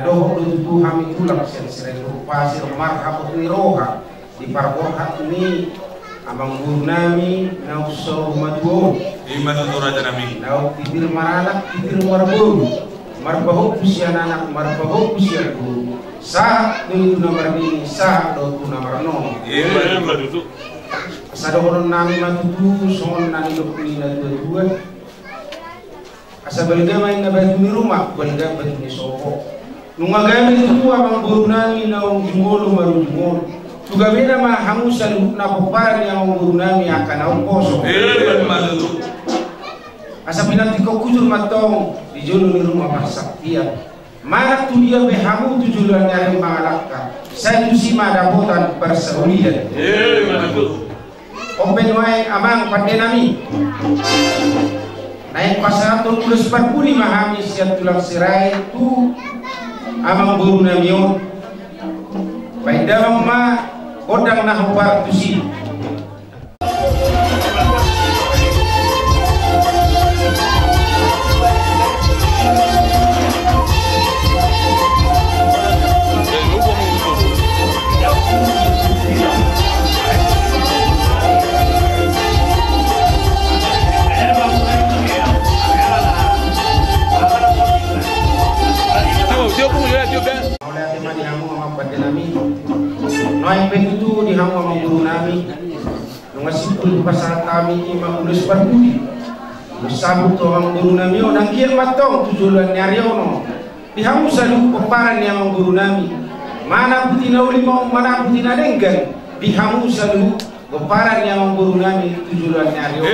doho itu kami tulang sering pasir marhabat niroha di parbohat ini amang guru nami na usaw maduo iman itu raja nami na tibir maranak tibir marburu marbahok usia anak marbahok usia guru sa itu nomor ini sa do tu nomor no iman itu asa doho nami matutu songon nani do kulina dua asa balga main na batu ni rumah balga batu ni soko nunga gami itu amang guru nami na jungolo maru jungolo juga beda mah hamusan na paparan yang guru nami akan au kosong malu asa pinanti kau kujur matong di jolo ni rumah masak dia mana tu dia be hamu tu jolo nyari mangalaka saya tu si madapotan persaulian malu open wae amang pandenami naik pasaraton ulus parpuni mahami siap tulang sirai tu amang guru namion baik dalam ma odang nah waktu sih Noy pentu di hamu sama guru nami ngasipul pasal kami imam ulus parpudi bersambut orang guru nami orang kian matong tujuan nyariono di hamu salu peparan yang guru nami mana putina uli mau mana putina denggan di hamu salu peparan yang guru nami tujuan nyariono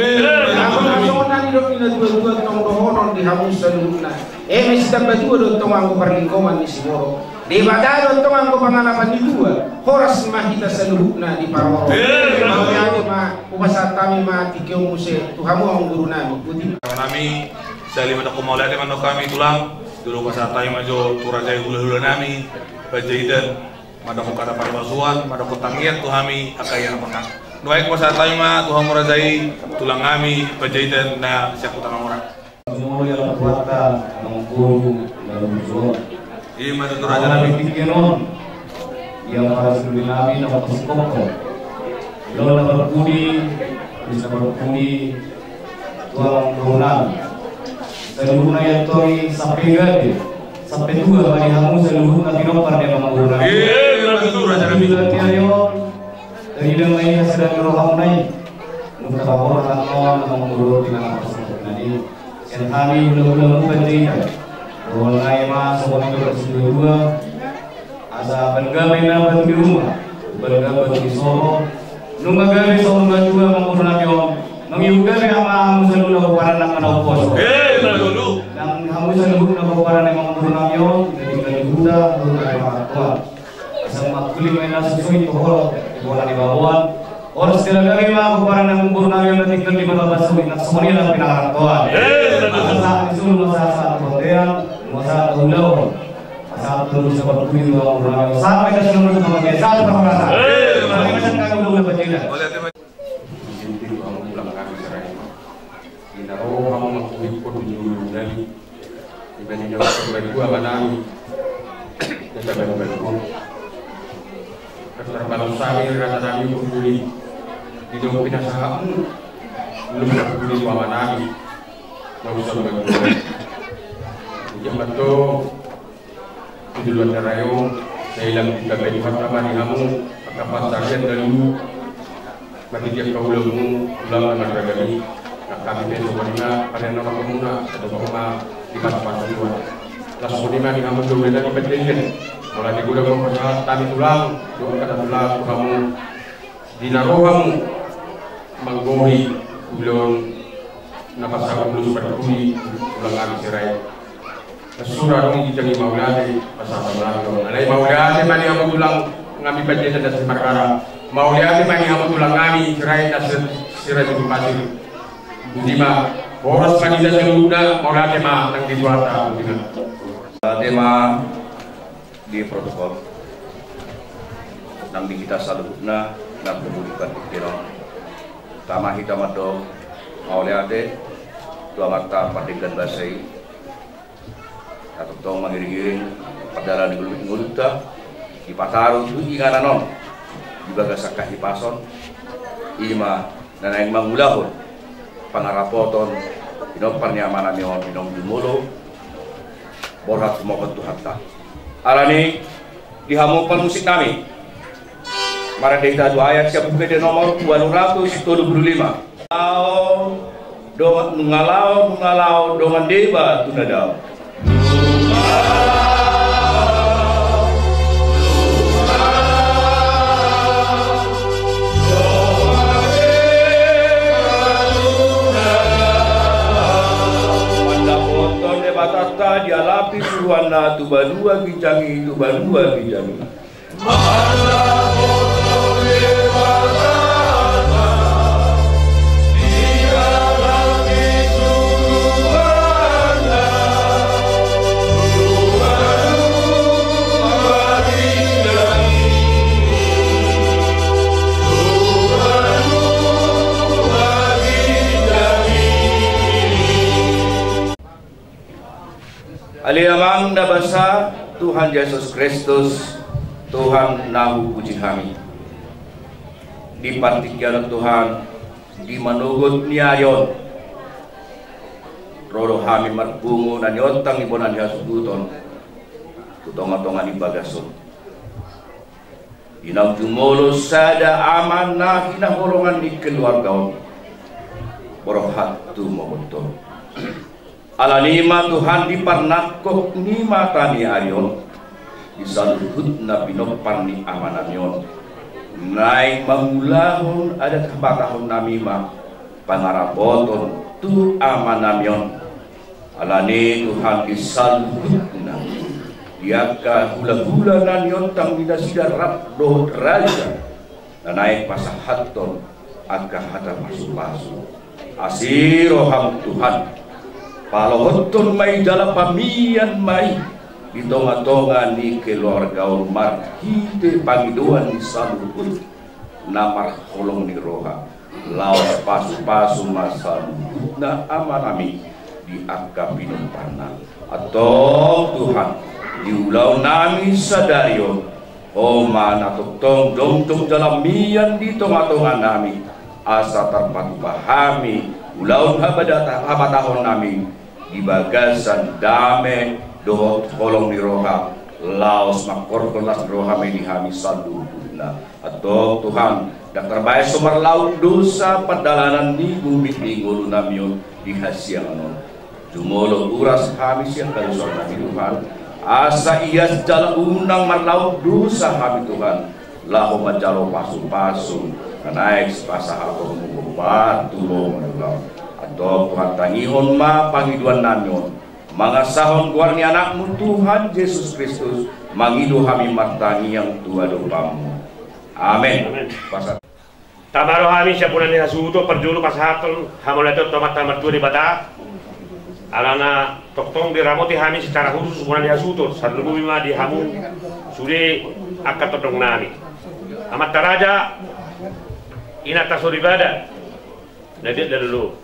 hamu nani dok ina dua tong dohonon di hamu salu na mesti dapat dua tong anggo perlingkoman di Siboro di badaro tong anggo pangalaman itu horas mah kita seluruhna di Parworo mau ya mah upasa kami mah tikeu muse tuhamu ang guru nami putih nami sali mata kumaulate mano kami tulang dulu pasal tayo majo turajay hula-hula nami bajaidan mada ko kada paribasuan mada ko tangiat tu kami akayan maka nuai pasal tayo mah tuhan murajay tulang kami bajaidan na siya kutang orang semua yang kuatan mengguru dalam usul iman itu raja nami pikiran yang harus nabi nama pokok lalu berpudi bisa berpudi tuang bulan seluruhnya yang tori sampai gede sampai dua bagi kamu seluruhnya tinopar dia mengurang iman itu raja nami dari dengan sedang roham naik untuk orang orang mengurut dengan pokok nadi senhani belum penting mulai mas semuanya berdua asa bergabung dengan di rumah bergabung di Solo nunggu gawe Solo juga mengurang yo mengiuga sama musuh lu para nak mana pos dulu dan kamu selalu nak para nak mengurang yo jadi dari Buddha untuk Tuhan sama kulit mainan sesuai pokok bola di bawah orang segala kali mah para nak mengurang yo nanti di bawah basuh nak semuanya nak pinang Tuhan masa disuruh masa protean masa ulau masa terus seperti itu orang sampai ke seluruh sama desa terasa macam kami udah berjalan jadi kamu pulang kami serai ina kamu mengikuti dulu dari dibanding jauh sebagai dua banami dan sebagai keterbalang sami rasa nami peduli di dalam pinasahamu belum peduli sama nami mau bisa sebagai jaman to tujuan rayo saya hilang kita bagi pertama di kamu kapan target dulu bagi dia kau belum ulang dengan ragami nak kami besok mana pada nama komuna atau komuna di pasar dua las komuna di kamu dulu lagi penting mulai digunakan pasal tadi tulang dua kata tulang kamu di narohamu menggori belum napasang belum seperti ulang kami serai surah ini jadi maulade pasal maulade alai maulade mani kamu tulang ngami baca dan perkara maulade mani kamu tulang ngami cerai dan sirai di pasir lima boros mani dan seluruhnya maulade mah nang di suata tema di protokol nang di kita salubna nang kemudian pikiran tama hitam do maulade dua mata pandingan basai atau tong mangiring-iring perjalanan di nguluta di Pataru itu ingananon di bagasakah hipason ima dan yang mangulahon pangarapoton inom parnyamana mion inom jumulo borat semua bentuk hatta alani dihamukan musik nami mara data dua ayat siap buka di nomor 275 Nungalau dongan deba tunadau batata dialapi suruhana tubalua gijangi Aliamang nabasa Tuhan Yesus Kristus Tuhan nahu puji kami dipartikian Tuhan di manugut niayon rodo kami marpungo na nyotang ibonan hasuguton tutonga-tonga di bagason inang jumolo sada aman na hinaholongan di keluarga borohat tu momoto ala nima Tuhan diparnakok ni mata ni ayon disaluhut na pinopan ni amanamyon naik mangulahon ada kabatahon namima pangarapoton tu amanamyon ala ni Tuhan disaluhut na diaka hula-hula na nyotang dinasidarap dohot raja na naik pasahaton agak hata pasu-pasu asiroham Tuhan palawotton may dalam pamian may di tonga-tonga ni keluarga umar hite pangiduan ni salukut namar holong ni roha lawas pasu-pasu masalukut na amanami di angka pinumpana atau Tuhan diulau nami sadayon oma natutong dong dalam mian di tonga-tonga nami asa terpatu pahami ulau habatahon nami di bagasan dame dohot kolong di roha laos makorkolas roha medihami saluduna atau Tuhan dan terbaik sumber laut dosa pedalanan di bumi ngulu namion di hasiangon jumolo uras kami siang kali soal Tuhan asa ias jalan unang marlaut dosa kami Tuhan lahu majalo pasu-pasu naik pasahato batu lo atau Tuhan tangihon ma pangiduan nanyon mangasahon kuarni anakmu Tuhan Yesus Kristus mangidu kami martani yang tua dopamu amin tamaro kami siapunan ni hasuto perjulu pasahaton hamolato tomat tua di bata alana toktong diramoti kami secara khusus punan ni hasuto sadlubu bima di hamu sude akat todong nami amat taraja inata soribada nadia dulu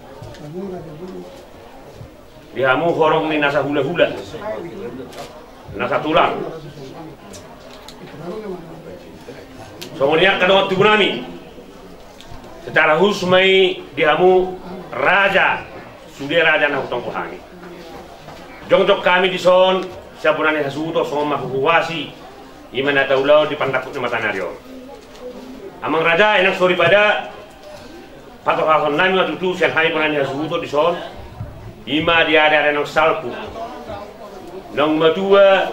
dihamu horong ni nasa hula-hula nasa tulang semuanya kedua tubuh nami secara khusus mai dihamu raja sudah raja na hutong kuhani jongjok kami di son siapurani hasuto soma huwasi imana taulau di pandakut ni matanario amang raja enak sorry pada patok nami waktu itu siang hari pernah hasuto di son ima dia ada nang salpu nang matua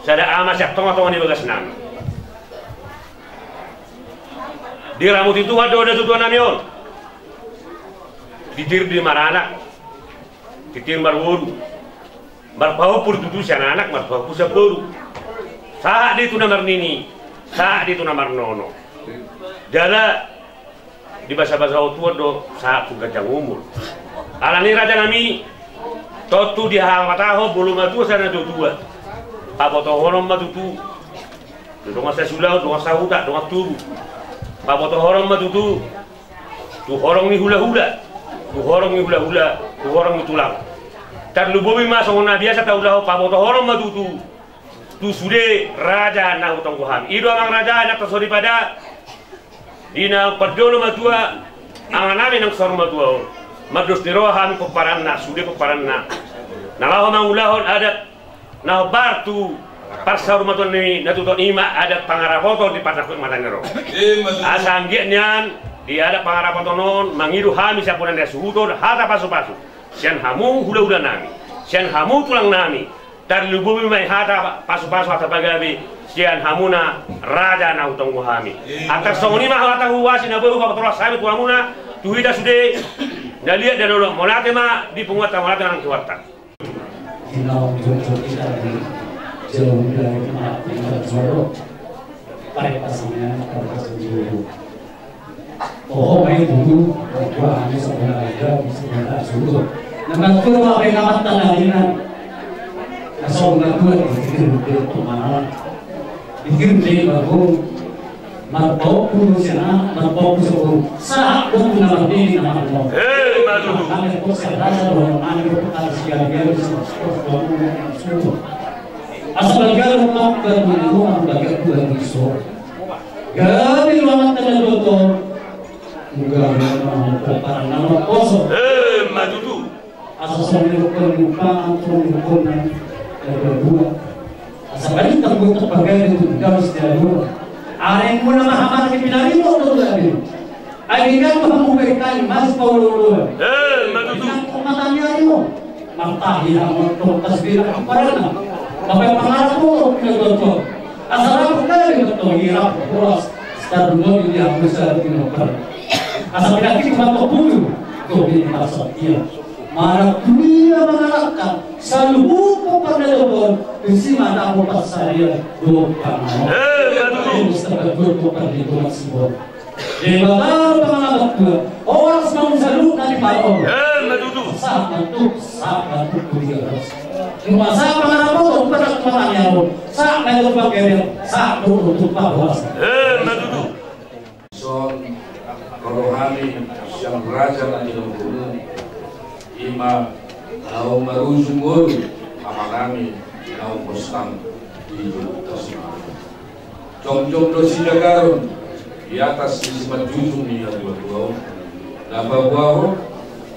sada ama siap tong-tong di bagas nami di rambut itu ada tutuan namion ditir di marana ditir marwuru marpau pur tutu siang anak marpau pusat baru saat itu namar nini saat itu namar nono jala di bahasa-bahasa tua do saat kajang umur alani raja nami totu di hamataho belum matu sana tua apa to honom matutu donga sa sulau donga sa huda donga turu apa to honom matutu tu horong ni hula-hula tu horong ni hula-hula tu horong ni tulang Tarlubobi mas ongona biasa taulah paboto horom matutu. Tu sude raja na utang kuham. Ido amang raja na tasori pada ina perdono matua anganami nang sor matua. Madus tiro ham peparanna sude peparanna. Nalahu mangulahon adat na bartu parsar matua ni natuto ima adat pangarapoto di patakut matanero. Asanggian di adat pangarapoto non mangiru hami sapunan suhutor hata pasu-pasu. Sian hamu hula-hula nami. Sian hamu tulang nami. Tarlubobi mai hata pasu-pasu hata bagabi sian hamuna raja na utang kuhami. Atas songoni mah hata huwasi na baru bakatola sabi tuamuna tuhida sude na lihat dan orang monate ma di penguatan monate nang kuatan. Inau jojo kita di jauh dari tempat kita jauh pada pasangan pada jauh. Oh main dulu, gua hanya sebenarnya bisa jauh. Nama tu apa yang amat tanah asal ngaku dikirim kemana? Dikirim dari baru, marbau pun sana, marbau pun sah pun nama ini nama Allah. Madu. Kami pun serasa bahwa kami pun harus jaga semua. Asal jaga rumah berumah bagai dua risau. Kami rumah tanah doktor, juga rumah para nama kosong. Madu tu. Asal semua lupa, semua berdua. Asal tanggung terpakai itu harus dilakukan. Ada yang mula mahamar ke pinari itu lagi. Ada yang kamu berikan mas Paulo. Madu. Matanya itu. Mata hilang untuk tasbih apa? Apa pengaruh itu? Asal aku kali betul hilang terus. Sekarang dulu dia besar di nomor. Asal penyakit mata bulu. Tuh ini maksud dia. Marah dunia mengalahkan seluruh peradaban isi mana aku pasaya doa Mustafa doa di doa semua. Di mana pengalahkan orang semua selalu dari malam. Sangat tu dia. Cuma saya pengalahkan tu pernah kemana sangat tu bagian sangat tu bahwas. Son rohani yang raja nanti dulu. Ima au marujungul amanami au postang di tasima. Jom dosi jagarun di atas ismat jujung ni dua-dua. Nabawaho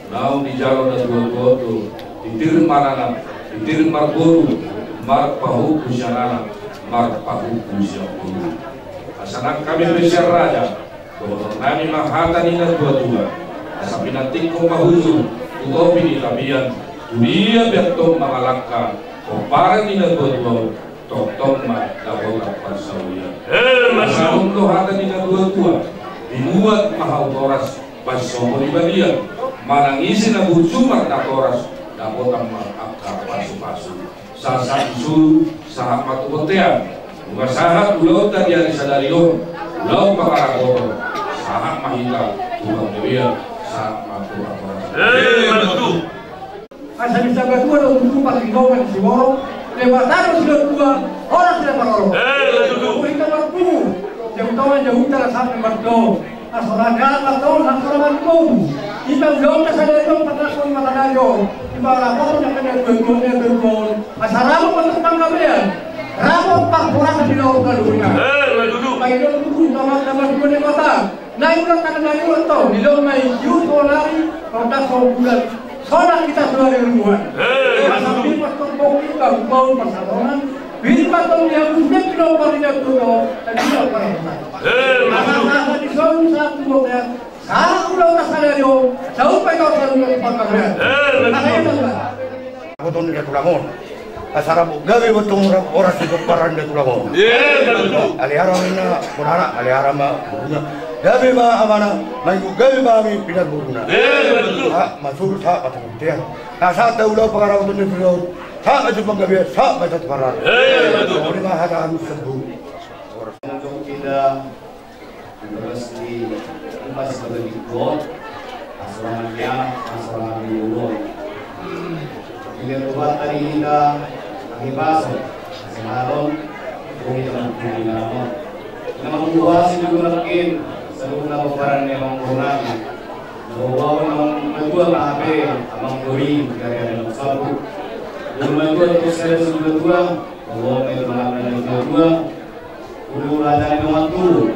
nau di jalan dua-dua tu ditir marana ditir marguru marpahu kusyana marpahu kusyapuru. Asanak kami besar raja bahwa nami mahata ni dua-dua. Asapinatik ko mahuzul Utopi di tabian dunia betul mengalahkan Koparan di dua-dua Tok-tok ma dapat pasawian Masaun lo hata di dua-dua Dibuat mahal toras Pasomo di badian Manangisi na bujumat na toras Dapat akar pasu-pasu Sasa isu Sahak matukotean Bukan sahak ulau tadi hari sadarion Ulau pakaragoro Sahak mahita Bukan dewian Sahak matukotean Madu. Asa bisa berdua dong dulu pas di bawah di bawah lewasan sudah dua orang sudah berorong. Madu. Kita berdua jauh tahu jauh utara sampai berdua. Asal ada atau asal berdua. Kita belum tersadar itu pada soal mata dayo. Kita lapor yang kena berdua. Asal ramu untuk tanggapan. Ramu pak orang di laut kalunya. Madu. Baik dulu nama dua di kota. Naik ulang karena naik ulang tau. Di laut naik jual lari. Roda bulan, soalnya kita sudah ribuan. Masa patong bukti kampung persamaan, bini patong yang sudah kilo parinya dulu, dan kilo parinya. Masa di sana satu bukti, salah ulang tak sadar yo, jauh pegang selalu pakai. Betul ni tulangon. Asal gawe betul orang itu paran dia tulangon. Aliharam ina, punara aliharam punya. Gawe ba amana, mai gawe ba mi pindah buruna. Masuk tak patut dia. Nasa tahu lo pengarah betul ni beliau. Tak macam gawe, tak macam paran. Ini mah ada anu sebut. Untuk kita berpasti masih sebagai God, asalnya asalnya dulu. Bila buat hari kita akibat sekarang kita mungkin nama. Nama buah sih juga mungkin seluruh peran yang menggunakan. Bahwa memang kedua KAP Amang Dori dari ada satu. Rumah dua terus ada sudah dua. Bahwa itu mengambil dua. Guru Raja di nomor 2,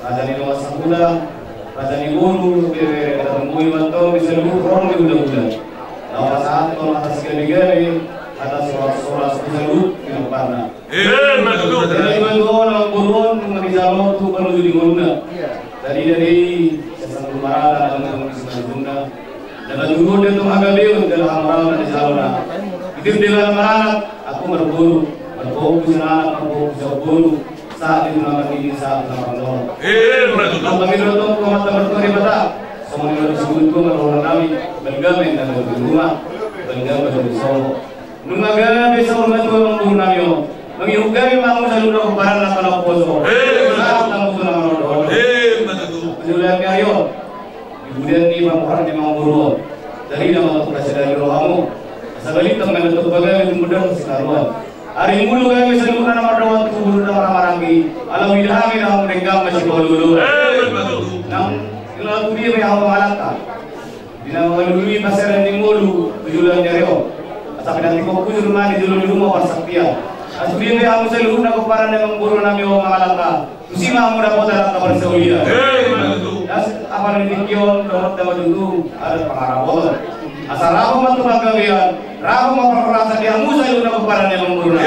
Raja di nomor 10, Raja di Bulu, kita temui mantu bisa lebih orang di udah-udah. Lawan saat kalau atas gede-gede, atas soras bisa di depan. Jadi mantu orang burun mengenai jalur tu perlu di guna. Dari sesuatu marah dan mengenai guna. Dan dulu dia tu agak biu dalam orang di jalur. Itu dengan marah aku berburu bisa buru. Saat itu nama ini saat nama Allah. Kami berdoa kepada berdoa pada semua yang disebut orang kami bergamen dan berumah bergamen dari Solo. Nungaga bisa hormat orang Burnamio. Mengiugai mahu selalu keparan nakal poso. Saat nama nama Allah. Penjualan kayu. Kemudian di orang di Manguru. Dari nama presiden rohamu. Sebalik teman untuk bagaimana mudah sekaruan. Hari mulu kami selalu nama doa tu nama marangi. Alam ilhami nama mereka masih dulu. Nang lalu dia yang malaka. Dina walului pasaran di mulu tujuan jareo. Tapi nanti kau kujur rumah di rumah persaktia. Asli dia yang selalu nama keparan yang buru nami orang malaka. Kusima muda kota kabar seulia. Apa nanti kion doa tema dulu ada pengarabot. Asal rabu matu bagawian, rabu mau perasa dia musa itu nak keparan yang memburuna.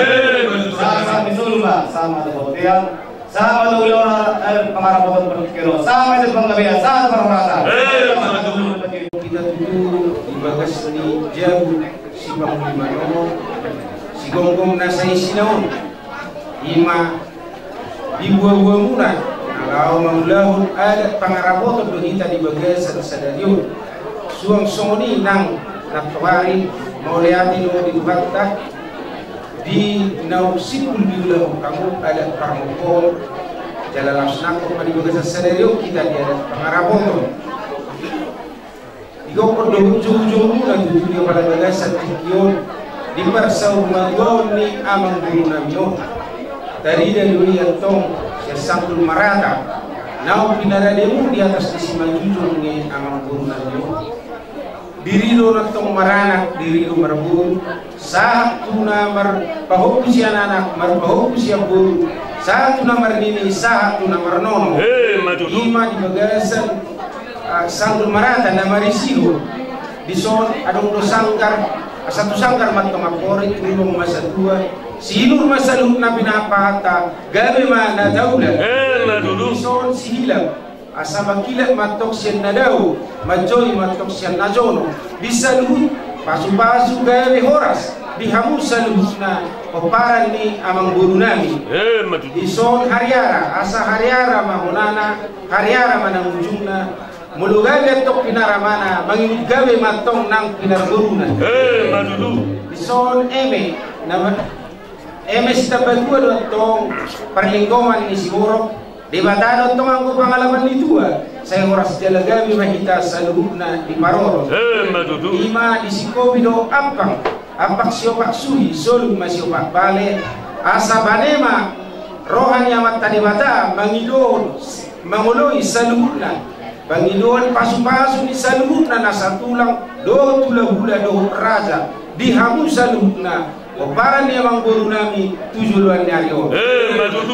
Sama disuruh mbak, sama tu hotel, sama tu ulama pengarabot berkiro, sama itu bagawian, sama perasa. Kita dulu di bagas ni jauh si Panglima Nomo, si Gonggong nasai sinaun, ima di buah-buah murah. Kalau maulahun ada pengarabot kita di bagas sadariun. Suang songoni nang natwari mauliati no di bakta di nau sipul biulah kamu ada pramukol jalan lasnako pada bagasa sadario kita dia pengarabon digo kodo ujung-ujung na tujuh pada bagasa tikion di persau maduon ni amang burunamio dari dunia tong ya sangkul marata nau pinadademu di atas disimajujung ni amang burunamio diri do natong maranak diri do marburu saat tuna mar pahok si anak mar pahok si aburu saat tuna marnini saat tuna marnono ima di bagasan sanggul marata na marisilo di son adong do sangkar satu sangkar matong apori tulong masa tua silur masaluk na pinapata gabe mana daula di son sihilang asama kilat matok siyan na daw majoy matok siyan na jono bisa luhut pasu-pasu gawe horas dihamu sa luhut na paparan ni amang burunami di son hariara asa hariara mahunana hariara manang ujung na mulugagat tok pinaramana mangimut gawe matong nang pinarburuna di son eme na eme sita bagua do tong perlingkongan ni Siguro di batano tong ang pangalaman ni tua saya oras jalagawi mahita sa luhuna di Maroro ima di Sikobido ampak siopak suhi solum masiopak bale asa banema rohan yamat tadi bata mangidon manguloi sa luhuna mangidon pasu-pasu di sa luhuna nasa tulang do tula-hula do raja dihamu sa luhuna Oparan ni amang burunami tujuan nyario.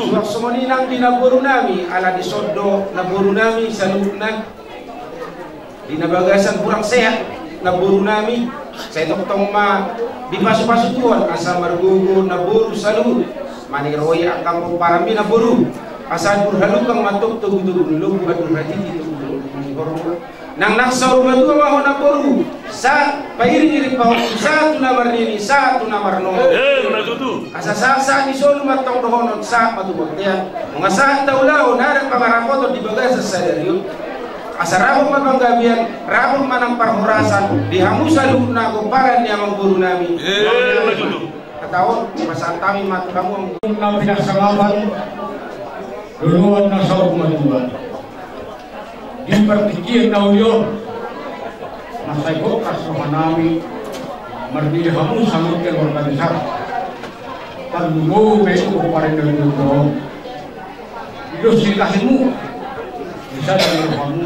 Suak semoni nang dina burunami ala disodo na burunami salutna dina bagasan kurang sehat na burunami saya tong ma di pasu-pasu tuan asa margugo na buru salut mani roya kamu parami na buru asa burhalu kang matuk tugu-tugu lug badur hati itu nang naksaur madua maho na boru sa pairing-iring pa sa tuna marnini sa tuna marno asa sa ni solo matong dohonon sa matubotya mga sa taulaw na pangarapoto di baga sa salario asa rabong mapanggabian rabong manang parhorasan dihamu sa luna ko para niya mang guru nami kataon masaan kami matukamu ang pinagsamapan luluan na sa umaduan di pertikir na uyon masay ko kasama namin mardihamu sa lutel organisar paglumo may ko pa rin na luto ito silahim mo isa na luhamu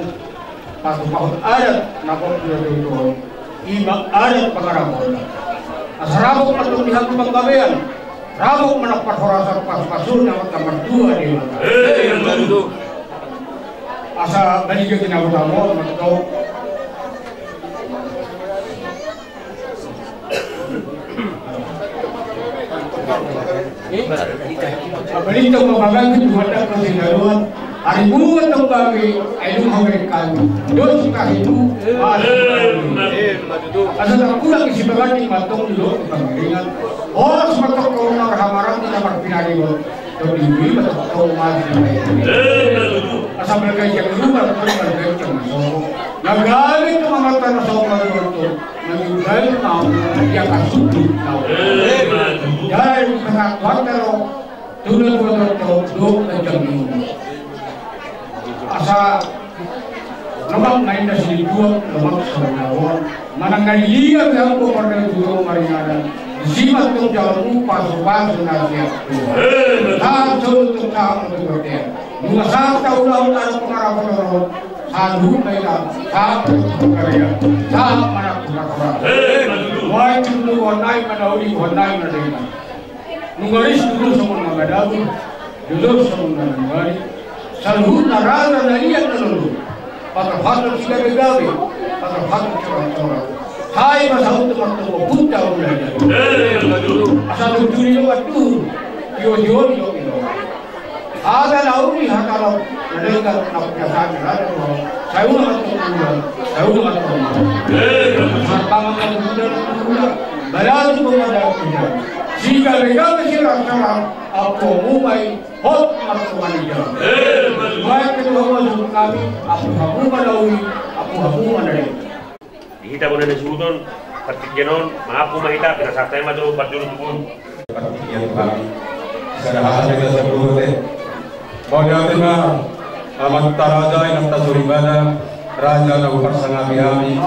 pasupahut adat nakon itu iba adat pangarabon asarabok patung pihak panggawean rabok mendapat horasan pas-pasun yang kamar dua di asa balik ke kina utama matau balik to mabagang kuwata ko sinaluan ari buat to kami ay lumaway kami dos kahidu asa ta kulang isibagan ni matong lo pangringan oras matok ko na hamaran ni kamar pinari mo to di matok ko masih asa mereka yang luar berbagai macam nagamit ng mga tanong sa mga ito nangingay na yang kasudit na dahil sa kwartero tulad ko na ito doon na jamin asa namang ngayon na siniguan namang sa mga manangaliyan ang kumarang duro marinaran simat itong jalan paso-paso na siya tahan sa utong tahan ng kwartero mga sa taon-taon na pangarapan na salu may lang sa karya sa manak nakara why dulu wanay manawli wanay madayna nungaris dulu sa mga magadago dulu sa mga nangyari salu narana na iyan na lulu patapatan si gabi-gabi patapatan si orang-orang hai masahut teman-teman punta ulah asal dulu at dulu yo ada lauri hakalo mereka nak ada saya ulang harpangan muda balas kepada kita jika mereka masih rasa apa umai hot atau wanita baik kedua masuk kami apa kamu malaui apa kamu mandiri kita boleh disebutkan pertigenon maaf kita pinasaktai maju berdulu tubun pertigenon kami sadahan kita sebelumnya Bawang tengah amat taraja yang tak suribada raja nak bersama kami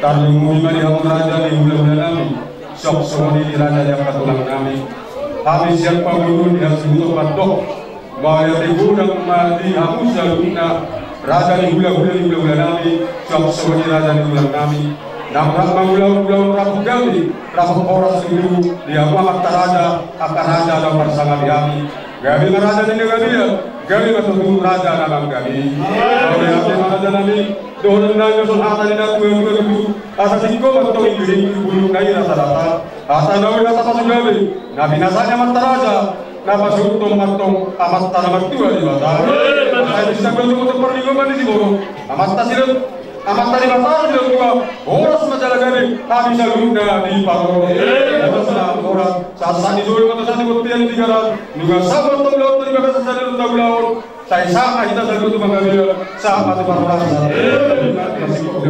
tarling muli yang raja di bulan kami sok semua di raja yang katulang kami habis yang pangulun yang sebuto patok bahwa di gudang mati hamus saluna raja di bulan kami sok semua di raja di bulan kami nampak bulan rabu kami rabu orang seluruh dia amat taraja akan raja dan bersama kami Gabi raja ini gabi ya, gabi betul raja dalam gabi. Kalau yang raja nami, doa nami soal tadi nak tu, asal singko betul ini bulu kaya rasa-rasa, asal nawi rasa pasang gabi. Nabi nasanya mata raja, napa suruh matong amat tanah mertua di mata. Saya bisa betul perlindungan di sini, amat tasir. Amat tadi masalah dia juga orang semacam gabi kami selalu di paro. Teruslah orang saat ini jual mata saat ini tiga juga sama tu laut tadi bahasa saya untuk laut. Saya sama kita selalu tu mengambil sama tu paro. Masih kau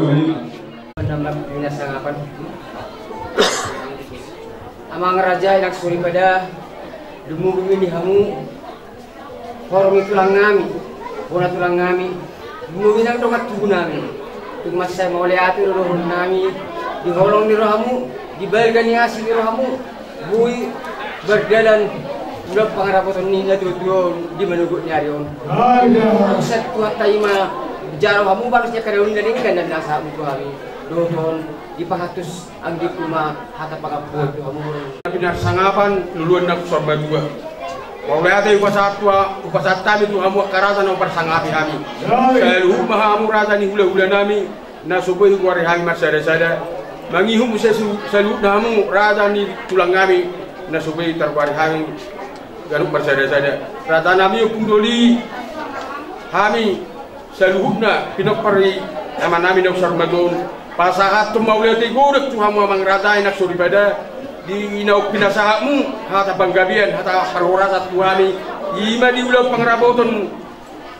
Nama pinasangapan. Amang raja yang suri pada dumugin di hamu. Hormi tulang ngami, bona tulang ngami. Dumugin ang domat tubuh nami. Masih saya mau lihat roh nami di holong di rohamu di balgani asih di rohamu bui berjalan udah pengarapotan ni na tuh di menunggu nyari on set tuat taima jaro hamu harusnya karyawan dari kan dan nasa itu kami dohon di pahatus ang di kuma hata pakapuan itu hamu binar sangapan luluan nak sorba dua mau lihat upasat kami tu hamu karasan opar sangapi kami kalau hamu rasa ni hula nami na subuh kuari hang masada mangihum salut namu rasa ni tulang kami na subuh terkuari hang garuk masada rata nami pundoli kami salutna pinok pari nama nami nak sarmadon pasahat tu mau lihat igurek tu hamu amang rata nak suri pada di inauk pinasahamu hata banggabian hata harurasat tuami ima di ulang pengraboton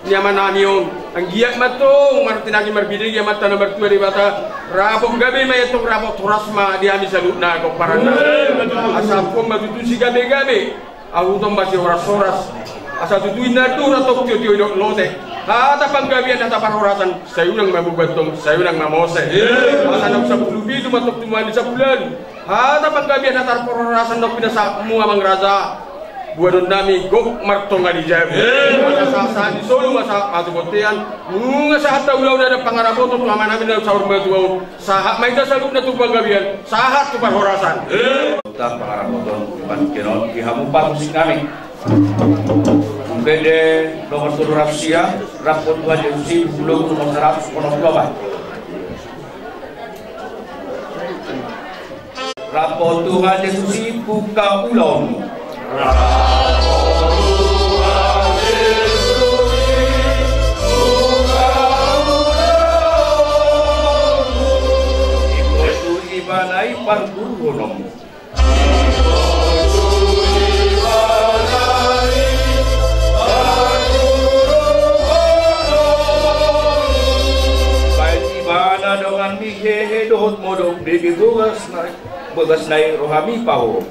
nyaman namion ang giyak matong martinagi marbidi giyak mata nomor 2 di bata rabok gabi may itong rabok turasma di ami salutna ko parana asap ko matutu si gabi aku tong basi horas asa tutuin na tu ratok tio lote hata panggabian hata parhorasan sayunang mabubatong sayunang mamose asa nak 10 bidu matok tumani sa bulan hata panggabian hata parhorasan nak pinasa mu amang raja buat nami gok martonga di jam masa di solo masa atu botean nunga sahat tahu udah ada pangarapo tu aman amin dalam sahur batu sahat main dah salup na tu banggabian sahat tu parhorasan ta pangarapo tu kenon ki hamu musik kami bede nomor 7 Rapsia rapor tua jerusi belum nomor 100 konokoba rapor Tuhan Yesus buka ulang itu ibanai pargurunom baik ibana dengan mihehe dohot modok di begas naik rohami paho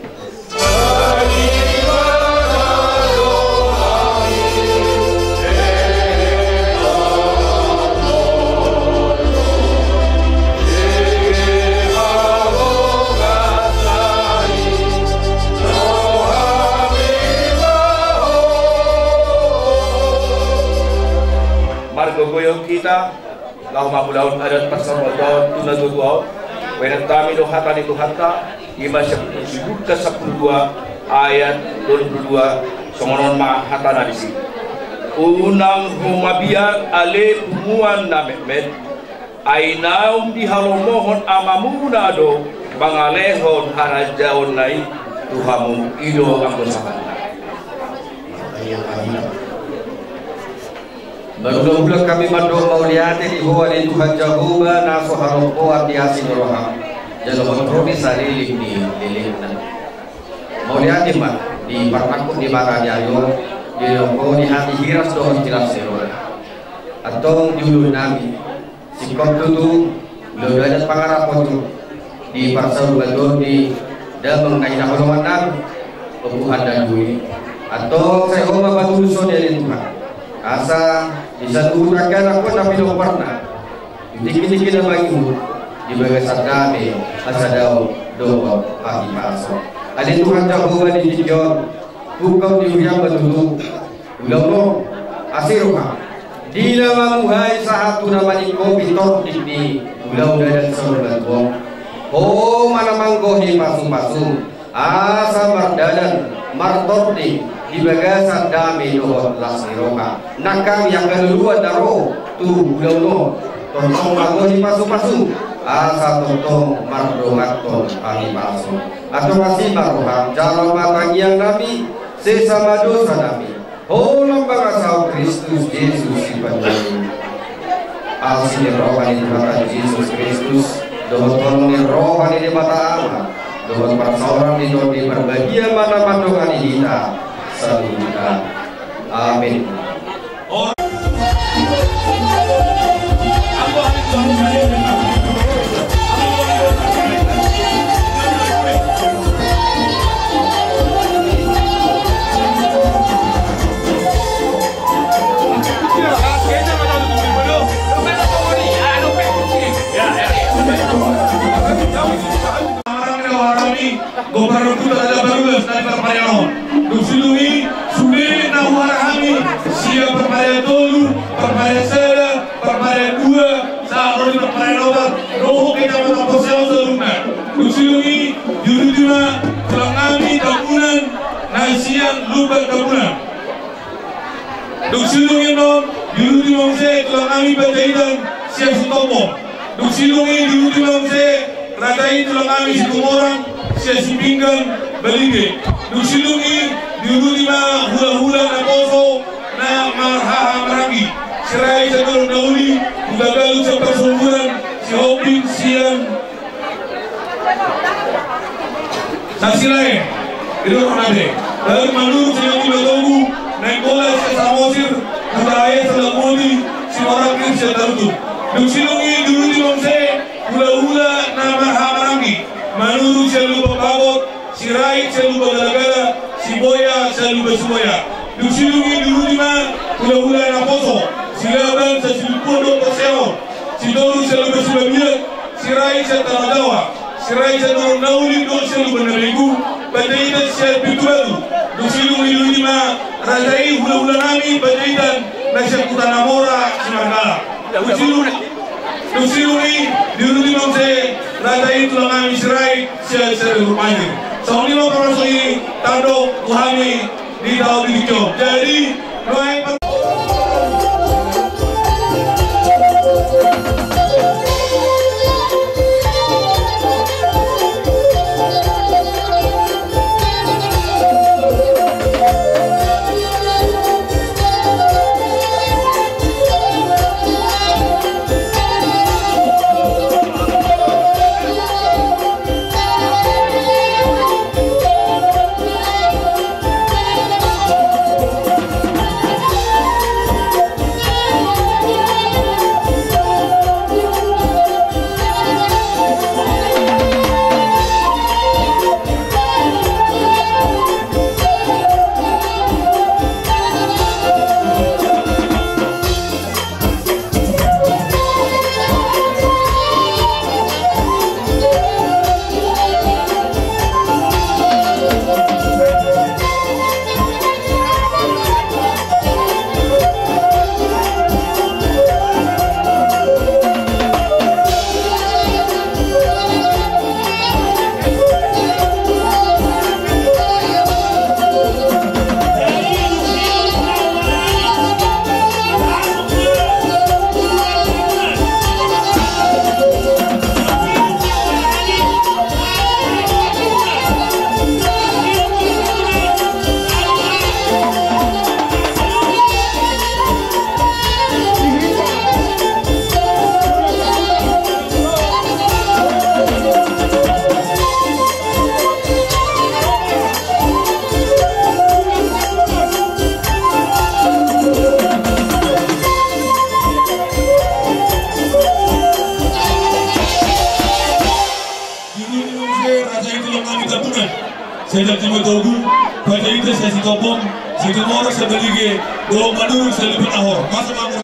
margo goyong kita lau mabulaun adat pasal modal tunatutuau wenang kami dohata di tuhata Ima 10 ke 12 ayat 22 songonon ma hatana di sini unang humabiar ale pumuan na Mehmet ainaum di halomohon amamunado bangalehon harajaon nai tuhamu ido anggo sakana Berbulan kami mandor mauliati di bawah di Tuhan Jahuba naso haroko arti asin roham jalan provinsi hari ini lilihna mauliati mah di parmakku di Marajayo di loko di hati hiras doang jelas serona atau julu nami sikap tutu lodadat pangarapon tu di parsal bador di dan mengenai nama pembuhan dan duit atau saya oma batu luso dari Tuhan asa bisa turunkan aku tapi belum pernah dikit-dikit bagi di bagian sadame asa dao doa pagi paso ada Tuhan Jahuba di Jijon bukan di uyang betul ulang asiruka di nama muhai sahatu nama di kopi tor di ulang dan seluruh batuang oh mana manggohi pasu-pasu asa mardadan martorti di bagian sadame doa lasiroka nakam yang kedua daro tu ulang tontong manggohi pasu-pasu asa tontong mardomaton pagi pasu atau masih maroham jalan matang yang nabi sesama dosa nabi oh lambang asal Kristus Yesus dipanjang asli rohani Tuhan Yesus Kristus doa tolong rohani di mata Allah doa persaudaraan di berbahagia mana mandongan kita selanjutnya amin. Gobernador Kota ada baru dari perpayanon. Dusulungi sudah nawarahami siap perpaya tolu, perpaya sera, perpaya dua, saat ini perpaya nomor. Roh kita berposel selumna. Dusulungi jurujuna pelangami bangunan nasian lubang bangunan. Dusulungi non jurujuna se pelangami berdaidan siap sutomo. Dusulungi jurujuna se radai pelangami situmorang si pinggang balige dusilungi diulima hula-hula na poso na marhaha marangi sirai sa turong nauli gagalu sa persumburan si Hopin siang sa silay ito kanade dahil manurut sa yung ibadogu na ikola sa samosir kudaya sa lamoni si Marakir sa taruto dusilungi diulima se hula-hula na marhaha marangi manuru seluba babot, sirai seluba galagala, siboya seluba suboya. Dusilungi dirujima hula-hula naposo, silaban sa silpundo paseo, sidoru seluba subabiak, sirai sa tamadawa, sirai sa nauli do seluba naligu, padaida sa pitualu, Dusilu ilulima rajai hula-hula nami bajaitan nasyak kutanamora simangala. Dusilu ilulima se rajai tulang nami sirai sia rumahnya. Soal lima parasoi tando kuhami di tahun itu. Jadi doa saya terima togu, pada itu saya si topong, saya kemana saya beli ke, doang mandur saya lebih ahor, masa